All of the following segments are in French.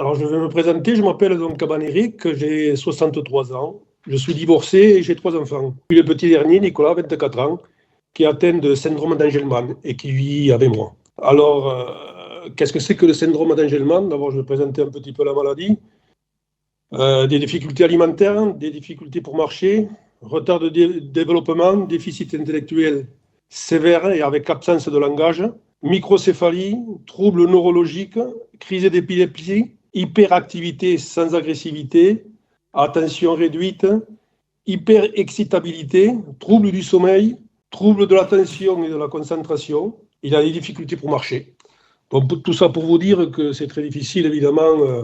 Alors, je vais me présenter. Je m'appelle donc Caban Eric, j'ai 63 ans. Je suis divorcé et j'ai 3 enfants. Puis le petit dernier, Nicolas, 24 ans, qui est atteint de syndrome d'Angelman et qui vit avec moi. Alors, qu'est-ce que c'est que le syndrome d'Angelman? D'abord, je vais présenter un petit peu la maladie. Des difficultés alimentaires, des difficultés pour marcher, retard de développement, déficit intellectuel sévère et avec absence de langage, microcéphalie, troubles neurologiques, crise d'épilepsie, hyperactivité sans agressivité, attention réduite, hyperexcitabilité, troubles du sommeil, troubles de l'attention et de la concentration. Il a des difficultés pour marcher. Donc, tout ça pour vous dire que c'est très difficile, évidemment,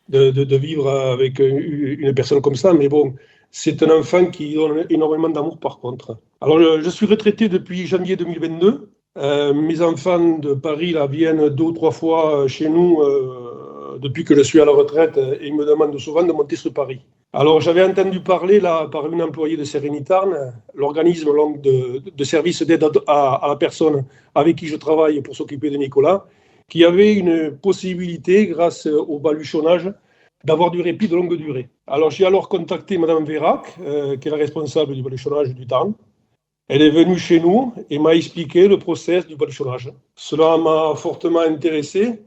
de vivre avec une personne comme ça, mais bon, c'est un enfant qui donne énormément d'amour par contre. Alors, je suis retraité depuis janvier 2022. Mes enfants de Paris là, viennent 2 ou 3 fois chez nous depuis que je suis à la retraite et ils me demandent souvent de monter sur Paris. Alors, j'avais entendu parler là, par une employée de Sérénitarn, l'organisme de service d'aide à la personne avec qui je travaille pour s'occuper de Nicolas, qui avait une possibilité, grâce au baluchonnage, d'avoir du répit de longue durée. Alors, j'ai alors contacté Mme Vérac, qui est la responsable du baluchonnage du Tarn. Elle est venue chez nous et m'a expliqué le process du baluchonnage. Cela m'a fortement intéressé.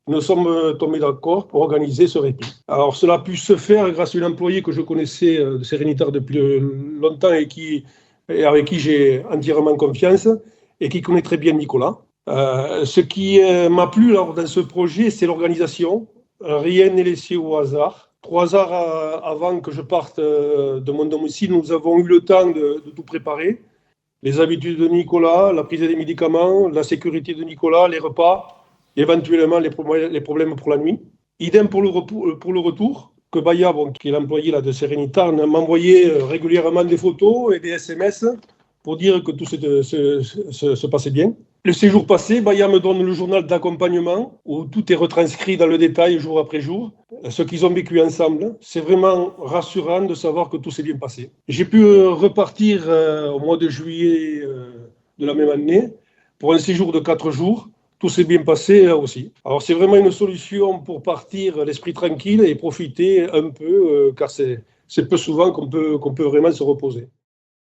Nous sommes tombés d'accord pour organiser ce répit. Alors, cela a pu se faire grâce à une employée que je connaissais de Sérénitarn depuis longtemps et avec qui j'ai entièrement confiance et qui connaît très bien Nicolas. Ce qui m'a plu alors, dans ce projet, c'est l'organisation. Rien n'est laissé au hasard. 3 heures avant que je parte de mon domicile, nous avons eu le temps de tout préparer. Les habitudes de Nicolas, la prise des médicaments, la sécurité de Nicolas, les repas, éventuellement les problèmes pour la nuit. Idem pour le retour, que Baya, qui est l'employé là, de Sérénitarn, m'envoyait régulièrement des photos et des SMS pour dire que tout se passait bien. Le séjour passé, Baya me donne le journal d'accompagnement où tout est retranscrit dans le détail jour après jour, ce qu'ils ont vécu ensemble. C'est vraiment rassurant de savoir que tout s'est bien passé. J'ai pu repartir au mois de juillet de la même année pour un séjour de 4 jours. Tout s'est bien passé là aussi. Alors c'est vraiment une solution pour partir l'esprit tranquille et profiter un peu, car c'est peu souvent qu'on peut vraiment se reposer.